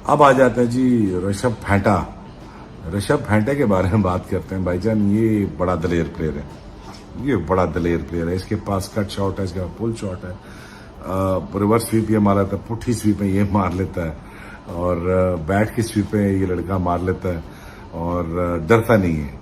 अब आ जाते हैं जी ऋषभ फैंटा। ऋषभ फैंटा के बारे में बात करते हैं भाईजान। ये बड़ा दलेर प्लेयर है, ये बड़ा दलेर प्लेयर है। इसके पास कट शॉट है, इसके पास पुल शॉट है, रिवर्स स्वीप ये मार लेता है, पुठी स्वीप में ये मार लेता है, और बैट की स्वीप में ये लड़का मार लेता है, और डरता नहीं है,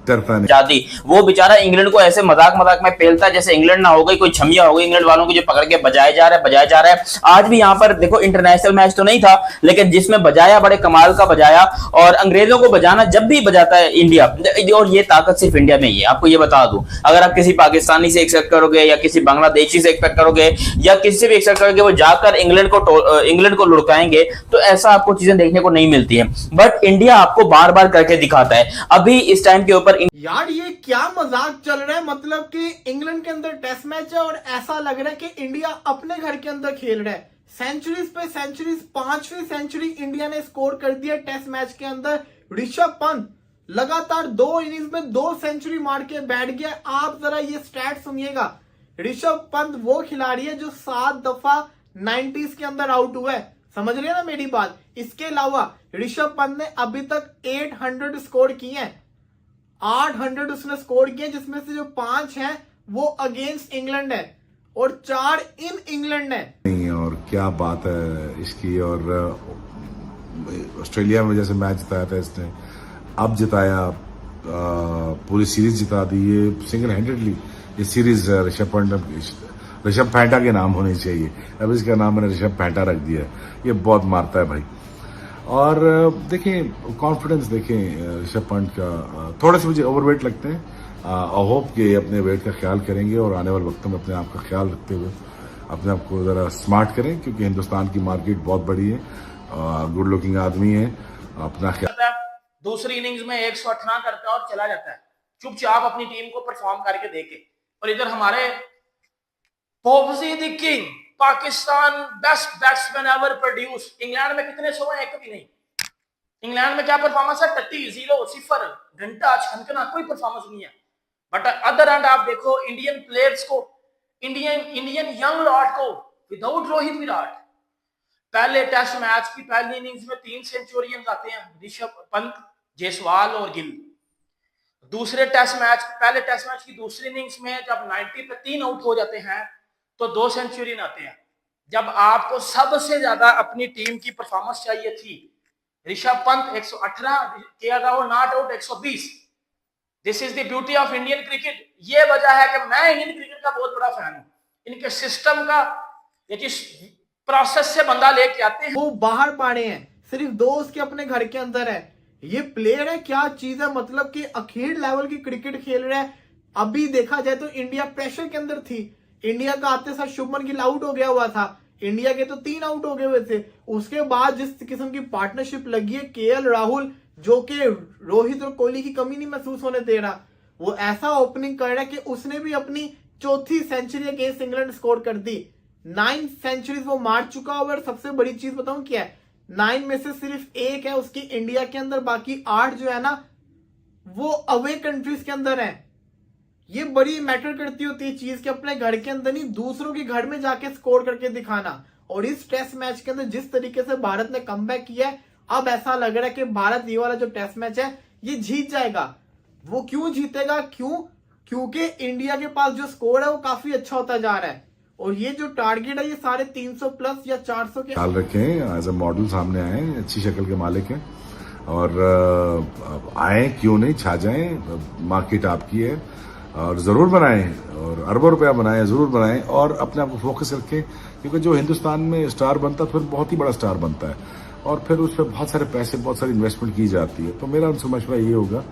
डरता नहीं। जाती वो बेचारा इंग्लैंड को ऐसे मजाक मजाक में पेलता है जैसे इंग्लैंड ना हो गई, कोई छमिया हो गई इंग्लैंड वालों को जो पकड़ के बजाया जा रहा है। आज भी यहाँ पर देखो इंटरनेशनल मैच तो नहीं था, लेकिन जिसमें बजाया बड़े कमाल का बजाया। और अंग्रेजों को बजाना जब भी बजाता है इंडिया, और ये ताकत सिर्फ इंडिया में ही है, आपको ये बता दूं। अगर आप किसी पाकिस्तानी से एक्सपेक्ट करोगे या किसी बांग्लादेशी से एक्सपेक्ट करोगे या किसी से भी एक्सपेक्ट करोगे वो जाकर इंग्लैंड को लुढ़काएंगे, तो ऐसा आपको चीजें देखने को नहीं मिलती है। बट इंडिया आपको बार बार करके दिखाता है। अभी इस टाइम के ऊपर यार ये क्या मजाक चल रहा है। मतलब कि इंग्लैंड के अंदर टेस्ट मैच है और ऐसा लग रहा है कि इंडिया अपने घर के अंदर खेल रहा है। सेंचुरीज पे सेंचुरीज, 5वीं सेंचुरी इंडिया ने स्कोर कर दिया टेस्ट मैच के अंदर। ऋषभ पंत लगातार 2 इनिंग्स में 2 सेंचुरी मार के बैठ गया। आप जरा ये स्टैट सुनिएगा। ऋषभ पंत वो खिलाड़ी है जो 7 दफा 90s के अंदर आउट हुआ है। समझ रहे हैं ना मेरी बात। इसके अलावा ऋषभ पंत ने अभी तक 800 स्कोर किए हैं। 800 उसने स्कोर किए, जिसमें से जो 5 हैं वो अगेंस्ट इंग्लैंड है और 4 इन इंग्लैंड है। नहीं, और क्या बात है इसकी। और ऑस्ट्रेलिया में जैसे मैच जिताया था इसने, अब जिताया, पूरी सीरीज जिता दी। ये सिंगल हैंडेडली ये सीरीज ऋषभ फैंटा के नाम होनी चाहिए। अब इसका नाम मैंने ऋषभ फैंटा रख दिया है। ये बहुत मारता है भाई। और देखें कॉन्फिडेंस, देखें ऋषभ पंत का। थोड़े से मुझे ओवरवेट लगते हैं। आई होप कि अपने वेट का ख्याल करेंगे और आने वाले वक्तों में अपने आप का ख्याल रखते हुए अपने आप को जरा स्मार्ट करें, क्योंकि हिंदुस्तान की मार्केट बहुत बड़ी है। गुड लुकिंग आदमी है, अपना ख्याल। दूसरी इनिंग्स में 118 करता है और चला जाता है चुपचाप अपनी टीम को परफॉर्म करके देके। और इधर हमारे Popsy the king, Pakistan best batsman ever produce. England में कितने 100 हैं? एक भी नहीं। इंग्लैंड में क्या परफॉर्मेंस है? 30, 0, घंटा छनकना, कोई परफॉर्मेंस नहीं है। बट अदर एंड आप देखो इंडियन प्लेयर्स को, इंडियन यंग लॉट को, विदाउट रोहित विराट, पहले टेस्ट मैच की पहली इनिंग्स में 3 सेंचुरियन आते हैं ऋषभ पंत, जायसवाल और गिल। दूसरे टेस्ट मैच, पहले टेस्ट मैच की दूसरी इनिंग्स में जब 90 पे 3 आउट हो जाते हैं तो 2 सेंचुरियन आते हैं। जब आपको सबसे ज्यादा अपनी टीम की परफॉर्मेंस चाहिए थी, ऋषभ पंत 118 किया था, वो not out 120। This is the beauty of Indian cricket. ये वजह है कि मैं इंडियन क्रिकेट का बहुत बड़ा फैन हूं। इनके सिस्टम का, ये जिस प्रोसेस से बंदा लेके आते हैं, वो बाहर पाड़े हैं, सिर्फ 2 उसके अपने घर के अंदर है। ये प्लेयर है, क्या चीज है। मतलब कि अखीर लेवल की क्रिकेट खेल रहा है। अभी देखा जाए तो इंडिया प्रेशर के अंदर थी। इंडिया का आते साथ शुभमन गिल आउट हो गया हुआ था। इंडिया के तो 3 आउट हो गए हुए थे। उसके बाद जिस किस्म की पार्टनरशिप लगी है, केएल राहुल जो कि रोहित और कोहली की कमी नहीं महसूस होने दे रहा, वो ऐसा ओपनिंग कर रहा है कि उसने भी अपनी 4थी सेंचुरी अगेंस्ट इंग्लैंड स्कोर कर दी। 9 सेंचुरीज वो मार चुका हुआ। और सबसे बड़ी चीज बताऊं क्या है, 9 में से सिर्फ 1 है उसकी इंडिया के अंदर, बाकी 8 जो है ना वो अवे कंट्रीज के अंदर है। ये बड़ी मैटर करती होती है चीज कि अपने घर के अंदर नहीं, दूसरों के घर में जाके स्कोर करके दिखाना। और इस टेस्ट मैच के अंदर जिस तरीके से भारत ने कमबैक किया है, अब ऐसा लग रहा है कि भारत ये वाला जो टेस्ट मैच है ये जीत जाएगा। वो क्यों जीतेगा? क्योंकि इंडिया के पास जो स्कोर है वो काफी अच्छा होता जा रहा है। और ये जो टारगेट है ये सारे 300 प्लस या 400 के ख्याल रखें। एज ए मॉडल सामने आए, अच्छी शक्ल के मालिक हैं, और आए क्यों नहीं, छा जाएं। मार्केट आपकी है और जरूर बनाएं, और अरबों रुपया बनाएं, जरूर बनाएं, और अपने आप को फोकस रखें। क्योंकि जो हिंदुस्तान में स्टार बनता है फिर बहुत ही बड़ा स्टार बनता है, और फिर उस पर बहुत सारे पैसे, बहुत सारी इन्वेस्टमेंट की जाती है। तो मेरा उनसे मशवरा ये होगा,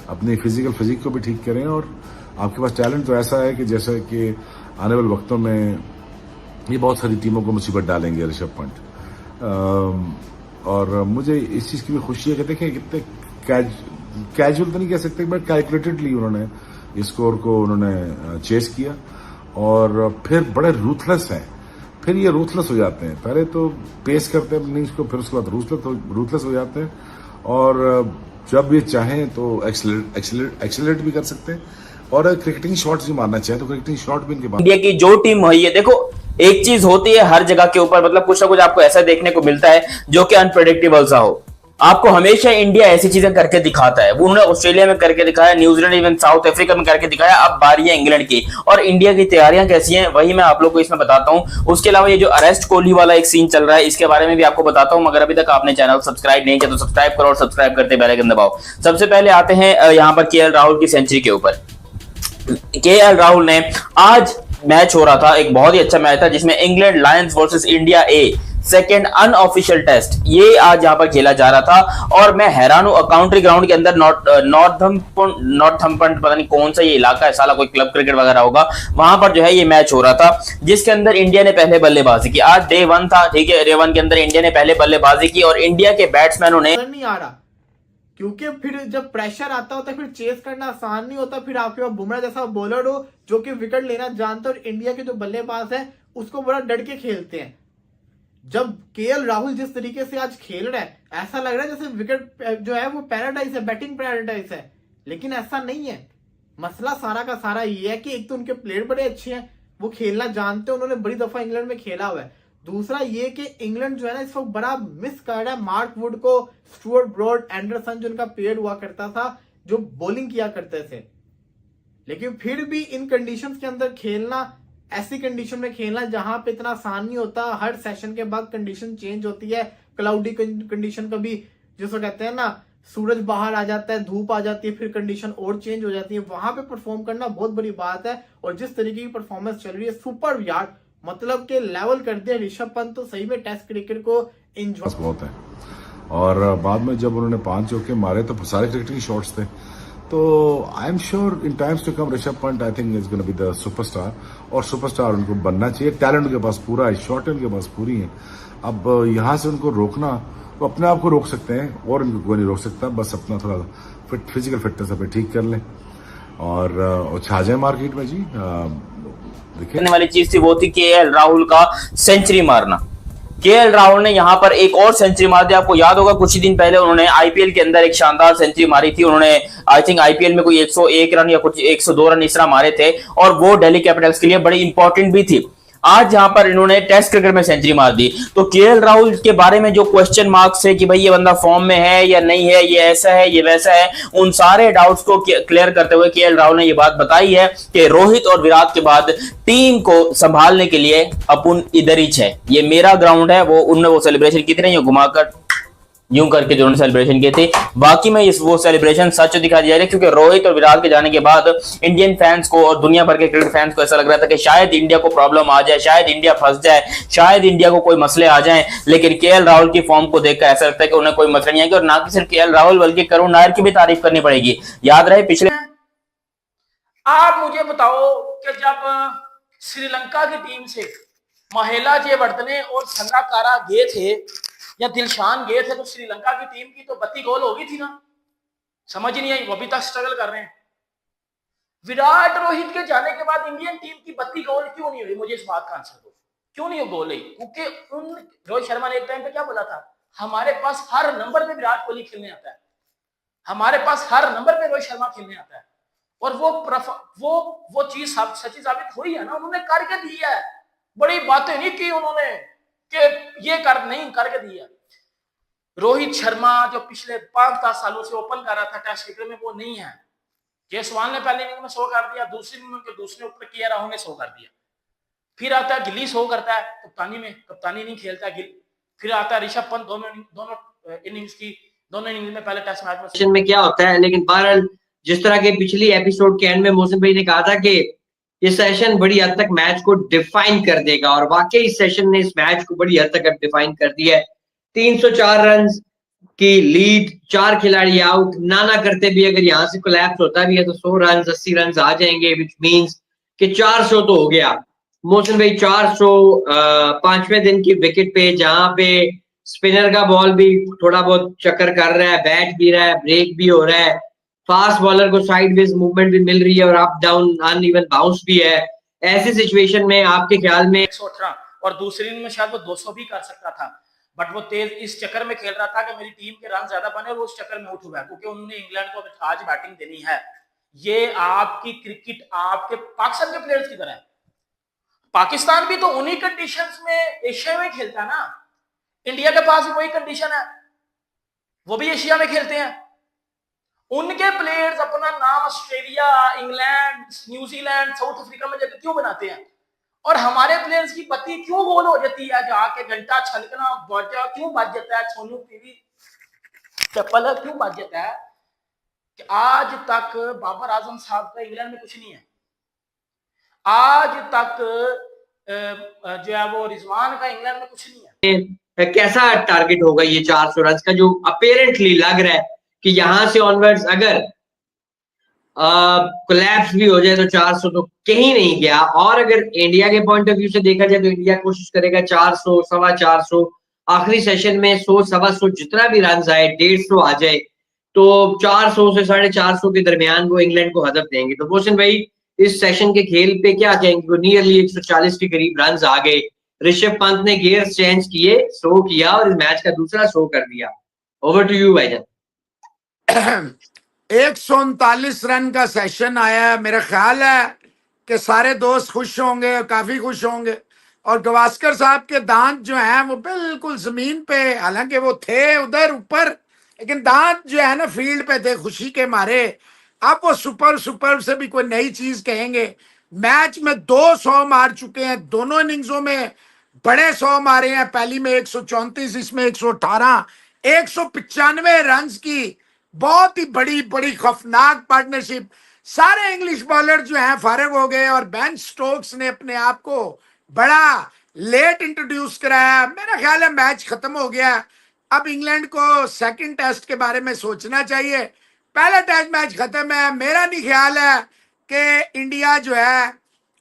अपनी फिजिक को भी ठीक करें। और आपके पास टैलेंट तो ऐसा है कि जैसे कि आने वाले वक्तों में ये बहुत सारी टीमों को मुसीबत डालेंगे ऋषभ पंत। और मुझे इस चीज़ की भी खुशी है कि देखें कितने कैजुअल तो नहीं कह सकते, बट कैलकुलेटेडली उन्होंने इस स्कोर को उन्होंने चेस किया, और फिर बड़े रूथलेस हैं। फिर ये रूथलेस हो जाते हैं। पहले तो पेस करते हैं इनिंग्स को, फिर उसके बाद रूथलेस हो जाते हैं, और जब ये चाहें तो एक्सेलरेट भी कर सकते हैं। और क्रिकेटिंग शॉट्स भी मारना चाहे तो क्रिकेटिंग शॉट भी इनके पास। इंडिया की जो टीम है, ये देखो एक चीज होती है हर जगह के ऊपर, मतलब कुछ ना कुछ आपको ऐसा देखने को मिलता है जो कि अनप्रेडिक्टेबल सा हो। आपको हमेशा इंडिया ऐसी चीजें करके दिखाता है, वो उन्होंने ऑस्ट्रेलिया में करके दिखाया, न्यूजीलैंड इवन साउथ अफ्रीका में करके दिखाया, अब बारी है इंग्लैंड की। और इंडिया की तैयारियां कैसी हैं वही मैं आप लोग को इसमें बताता हूं। उसके अलावा ये जो अरेस्ट कोहली वाला एक सीन चल रहा है इसके बारे में भी आपको बताता हूं। मगर अभी तक आपने चैनल सब्सक्राइब नहीं किया तो सब्सक्राइब करो और सब्सक्राइब करते बेल आइकन दबाओ। सबसे पहले आते हैं यहाँ पर केएल राहुल की सेंचुरी के ऊपर। केएल राहुल ने आज मैच हो रहा था, एक बहुत ही अच्छा मैच था जिसमें इंग्लैंड लायंस वर्सेस इंडिया ए सेकेंड अनऑफिशियल टेस्ट ये आज यहां पर खेला जा रहा था। और मैं हैरान हूं, काउंट्री ग्राउंड के अंदर नॉर्थम्पटन पता नहीं कौन सा ये इलाका है, साला कोई क्लब क्रिकेट वगैरह होगा, वहां पर जो है ये मैच हो रहा था जिसके अंदर इंडिया ने पहले बल्लेबाजी की। आज डे 1 था, ठीक है, डे 1 के अंदर इंडिया ने पहले बल्लेबाजी की और इंडिया के बैट्समैनों ने नहीं आ रहा, क्योंकि फिर जब प्रेशर आता होता है फिर चेस करना आसान नहीं होता। फिर आपके पास बुमराह जैसा बॉलर हो जो कि विकेट लेना जानता है, और इंडिया के जो बल्लेबाज है उसको बड़ा डर के खेलते हैं। जब केएल राहुल जिस तरीके से आज खेल रहा है ऐसा लग रहा है जैसे विकेट जो है वो पैराडाइज है, बैटिंग पैराडाइज है, लेकिन ऐसा नहीं है। मसला सारा का सारा ये है कि एक तो उनके प्लेयर बड़े अच्छे हैं, वो खेलना जानते हैं, उन्होंने बड़ी दफा इंग्लैंड में खेला हुआ है। दूसरा ये कि इंग्लैंड जो है ना इस वक्त बड़ा मिस कर रहा है मार्क वुड को, स्टुअर्ट ब्रॉड, एंडरसन जो उनका पेयर हुआ करता था जो बॉलिंग किया करते थे। लेकिन फिर भी इन कंडीशंस के अंदर खेलना, ऐसी कंडीशन में खेलना जहां पे इतना आसान नहीं होता। हर सेशन के बाद कंडीशन चेंज होती है, क्लाउडी कंडीशन, कभी जिसको कहते हैं ना सूरज बाहर आ जाता है, धूप आ जाती है, फिर कंडीशन और चेंज हो जाती है। वहां पे परफॉर्म करना बहुत बड़ी बात है। और जिस तरीके की परफॉर्मेंस चल रही है सुपर यार, मतलब के लेवल कर दिया ऋषभ पंत तो सही में टेस्ट क्रिकेट को एंजॉय बहुत है। और बाद में जब उन्होंने 5 चौके मारे तो सारे क्रिकेटिंग शॉट्स थे। तो I am sure in times to come Rishabh Pant I think is gonna be the superstar, और सुपरस्टार उनको बनना चाहिए। टैलेंट उनके पास पूरा है, शॉट उनके पास पूरी है। अब यहाँ से उनको रोकना, वो अपने आप को रोक सकते हैं और उनको कोई नहीं रोक सकता। बस अपना थोड़ा फिजिकल फिटनेस अपने ठीक कर लें और छा जाए मार्केट में जी। देखिए करने वाली चीज थी वो थी केएल राहुल का सेंचुरी मारना। केएल राहुल ने यहां पर एक और सेंचुरी मार दी। आपको याद होगा कुछ ही दिन पहले उन्होंने आईपीएल के अंदर एक शानदार सेंचुरी मारी थी। उन्होंने आई थिंक आईपीएल में कोई 101 रन या कुछ 102 रन इस तरह मारे थे और वो दिल्ली कैपिटल्स के लिए बड़ी इंपॉर्टेंट भी थी। आज यहां पर इन्होंने टेस्ट क्रिकेट में सेंचुरी मार दी। तो केएल राहुल के बारे में जो क्वेश्चन मार्क्स है कि भाई ये बंदा फॉर्म में है या नहीं है, ये ऐसा है ये वैसा है, उन सारे डाउट्स को क्लियर करते हुए केएल राहुल ने ये बात बताई है कि रोहित और विराट के बाद टीम को संभालने के लिए अपन इधर ही है, ये मेरा ग्राउंड है। वो उन्होंने वो सेलिब्रेशन की थी ना, घुमाकर यूं करके जो उन्होंने सेलिब्रेशन किए थे, बाकी में इस वो सेलिब्रेशन सच दिखा दिया है। क्योंकि रोहित और विराट के जाने के बाद इंडियन फैंस को और दुनिया भर के क्रिकेट फैंस को ऐसा लग रहा था कि शायद इंडिया को प्रॉब्लम आ जाए, शायद इंडिया फंस जाए, शायद इंडिया को कोई मसले आ जाएं। लेकिन केएल राहुल की फॉर्म को देखकर ऐसा लगता है कि उन्हें कोई मसले नहीं आएंगे। और ना कि सिर्फ केएल राहुल बल्कि करुण नायर की भी तारीफ करनी पड़ेगी। याद रहे पिछले, आप मुझे बताओ कि जब श्रीलंका की टीम से महिला जयवर्धने और संगाकारा गए थे या दिलशान गए थे तो श्रीलंका की टीम की तो 32 गोल हो गई थी ना। समझ ही नहीं आई, वो अभी तक स्ट्रगल कर रहे हैं। विराट रोहित के जाने के बाद इंडियन टीम की 32 गोल क्यों नहीं हुई? मुझे इस बात का आंसर दो, क्यों नहीं गोल हुई? क्योंकि उन रोहित शर्मा ने एक टाइम पे क्या बोला था, हमारे पास हर नंबर पे विराट कोहली खेलने आता है, हमारे पास हर नंबर पे रोहित शर्मा खेलने आता है। और वो चीज सच्ची साबित हुई है ना, उन्होंने करके दी है। बड़ी बातें नहीं की उन्होंने कि ये कर नहीं करके दिया। रोहित शर्मा जो पिछले 5-10 सालों से ओपन कर रहा था टेस्ट क्रिकेट में, वो नहीं है। जायसवाल ने पहले इनिंग में 100 कर दिया, दूसरी इनिंग में दूसरे ऊपर किया राहुल ने 100 कर दिया। फिर आता है गिली 100 करता है कप्तानी में, कप्तानी नहीं खेलता गिल। फिर आता है ऋषभ पंत, दोनों इनिंग्स में पहले टेस्ट मैच में क्या होता है। लेकिन बहरहाल जिस तरह के पिछली एपिसोड के एंड में मोहसिन भाई ने कहा था कि ये सेशन बड़ी हद तक मैच को डिफाइन कर देगा, और वाकई इस सेशन ने इस मैच को बड़ी हद तक डिफाइन कर दिया है। 304 रन की लीड, 4 खिलाड़ी आउट, नाना करते भी अगर यहाँ से कोलैप्स होता भी है तो 100 रन 80 रन आ जाएंगे, विच मींस कि 400 तो हो गया। मोहसिन भाई 400 5वें दिन की विकेट पे, जहां पे स्पिनर का बॉल भी थोड़ा बहुत चक्कर कर रहा है, बैट भी रहा है, ब्रेक भी हो रहा है, फास्ट बॉलर को साइडवेज मूवमेंट भी मिल रही है और अप डाउन अनइवन बाउंस भी है। ऐसी सिचुएशन में आपके ख्याल में 118 और दूसरी इनिंग में शायद वो 200 भी कर सकता था, बट वो तेज इस चक्कर में खेल रहा था कि मेरी टीम के रन ज्यादा बने और वो उस चक्कर में उठ हुआ है, क्योंकि उन्होंने इंग्लैंड को आज बैटिंग देनी है। ये आपकी क्रिकेट आपके पाकिस्तान के प्लेयर्स की तरह है। पाकिस्तान भी तो उन्हीं कंडीशंस में एशिया में खेलता है ना। इंडिया के पास भी वही कंडीशन है, वो भी एशिया में खेलते हैं। उनके प्लेयर्स अपना नाम Australia, England, New Zealand, south Africa में जाकर क्यों बनाते हैं, और हमारे प्लेयर्स की पत्ती क्यों गोल हो जाती है, जाके घंटा छलकना बजा क्यों बज जाता है, सोनू टीवी चप्पल क्यों बज जाता है कि आज तक बाबर आजम साहब का इंग्लैंड में कुछ नहीं है। आज तक जो है वो रिजवान का इंग्लैंड में कुछ नहीं है। कैसा टारगेट होगा ये 400 रन का, जो अपेरेंटली लग रहा है कि यहां से ऑनवर्ड्स अगर कोलैप्स भी हो जाए तो 400 तो कहीं नहीं गया। और अगर इंडिया के पॉइंट ऑफ व्यू से देखा जाए तो इंडिया कोशिश करेगा 400, 450, आखिरी सेशन में 100, 125 जितना भी रन आए, 150 आ जाए तो 400 से 450 के दरमियान वो इंग्लैंड को हदफ देंगे। तो मोहसिन भाई इस सेशन के खेल पे क्या कहेंगे? वो नियरली 140 के करीब रन आ गए, ऋषभ पंत ने गियर चेंज किए, शो किया और इस मैच का दूसरा शो कर दिया। ओवर टू यू भाईजान। 139 रन का सेशन आया। मेरा ख्याल है कि सारे दोस्त खुश होंगे, काफी खुश होंगे। और गवास्कर साहब के दांत जो हैं वो बिल्कुल जमीन पे, हालांकि वो थे उधर ऊपर, लेकिन दांत जो है ना फील्ड पे थे खुशी के मारे। अब वो सुपर से भी कोई नई चीज कहेंगे। मैच में 200 मार चुके हैं, दोनों इनिंग्सों में बड़े 100 मारे हैं। पहली में 134, इसमें 118, 195 रन की बहुत ही बड़ी खौफनाक पार्टनरशिप। सारे इंग्लिश बॉलर जो हैं फारिग हो गए और बेन स्टोक्स ने अपने आप को बड़ा लेट इंट्रोड्यूस कराया। मेरा ख्याल है मैच खत्म हो गया। अब इंग्लैंड को सेकंड टेस्ट के बारे में सोचना चाहिए। पहला टेस्ट मैच खत्म है। मेरा नहीं ख्याल है कि इंडिया जो है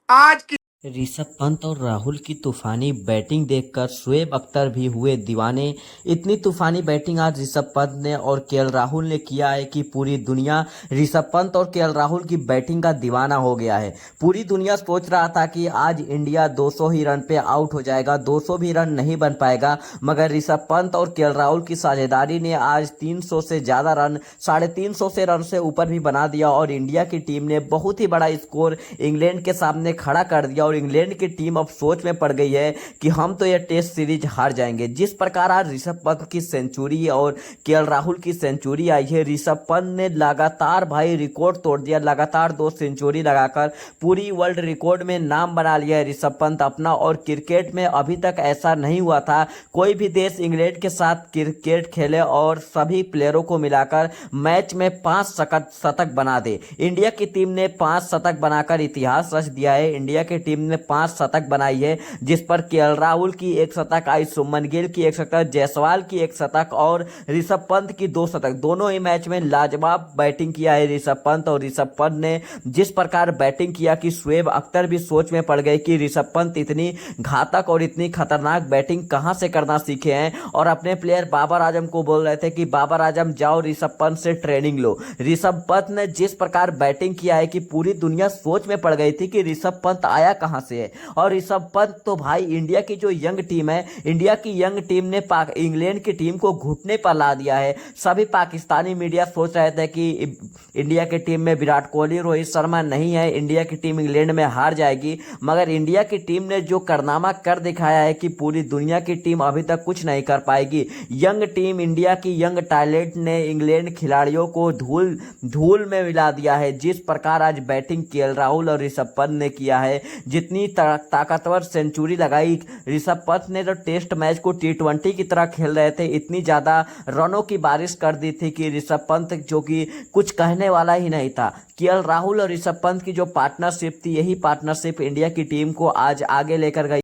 आज की ऋषभ पंत और राहुल की तूफानी बैटिंग देखकर शोएब अख्तर भी हुए दीवाने। इतनी तूफानी बैटिंग आज ऋषभ पंत ने और केएल राहुल ने किया है कि पूरी दुनिया ऋषभ पंत और केएल राहुल की बैटिंग का दीवाना हो गया है। पूरी दुनिया सोच रहा था कि आज इंडिया 200 ही रन पे आउट हो जाएगा, 200 भी रन नहीं बन पाएगा, मगर ऋषभ पंत और केएल राहुल की साझेदारी ने आज 300 से ज़्यादा रन, 350 से रन से ऊपर भी बना दिया और इंडिया की टीम ने बहुत ही बड़ा स्कोर इंग्लैंड के सामने खड़ा कर दिया। और इंग्लैंड की टीम अब सोच में पड़ गई है कि हम तो यह टेस्ट सीरीज हार जाएंगे। जिस प्रकार आज ऋषभ पंत की सेंचुरी और केएल राहुल की सेंचुरी आई है, ऋषभ पंत ने लगातार भाई रिकॉर्ड तोड़ दिया, लगातार 2 सेंचुरी लगाकर पूरी वर्ल्ड रिकॉर्ड में नाम बना लिया है ऋषभ पंत अपना। और क्रिकेट में अभी तक ऐसा नहीं हुआ था कोई भी देश इंग्लैंड के साथ क्रिकेट खेले और सभी प्लेयरों को मिलाकर मैच में 5 शतक बना दे। इंडिया की टीम ने 5 शतक बनाकर इतिहास रच दिया है। इंडिया की टीम ने 5 शतक बनाई है, जिस पर केएल राहुल की 1 शतक आई, सुमन गिल की 1 शतक, जायसवाल की 1 शतक और ऋषभ पंत की 2 शतक। दोनों ही मैच में लाजवाब बैटिंग किया है ऋषभ पंत। और ऋषभ पंत ने जिस प्रकार बैटिंग किया कि शोएब अख्तर भी सोच में पड़ गए कि ऋषभ पंत इतनी घातक और इतनी खतरनाक बैटिंग कहां से करना सीखे हैं। और अपने प्लेयर बाबर आजम को बोल रहे थे कि बाबर आजम जाओ ऋषभ पंत से ट्रेनिंग लो। ऋषभ पंत ने जिस प्रकार बैटिंग किया है कि पूरी दुनिया सोच में पड़ गई थी कि ऋषभ पंत आया कहां से है। और ऋषभ पंत तो भाई इंडिया की जो यंग टीम है, इंडिया की यंग टीम ने इंग्लैंड की टीम को घुटने पर ला दिया है। सभी पाकिस्तानी मीडिया सोच रहे थे कि इंडिया की टीम में विराट कोहली, रोहित शर्मा नहीं है, इंडिया की टीम इंग्लैंड में हार जाएगी, मगर इंडिया की टीम ने जो कारनामा कर दिखाया है कि पूरी दुनिया की टीम अभी तक कुछ नहीं कर पाएगी। यंग टीम, इंडिया की यंग टैलेंट ने इंग्लैंड खिलाड़ियों को धूल में मिला दिया है। जिस प्रकार आज बैटिंग केएल राहुल और ऋषभ पंत ने किया है, जितनी ताकतवर सेंचुरी लगाई ऋषभ पंत ने, तो टेस्ट मैच को T20 की तरह खेल रहे थे, इतनी ज्यादा रनों की बारिश कर दी थी कि ऋषभ पंत जो कि कुछ कहने वाला ही नहीं था। केएल राहुल और ऋषभ पंत की जो पार्टनरशिप थी, यही पार्टनरशिप इंडिया की टीम को आज आगे लेकर गई।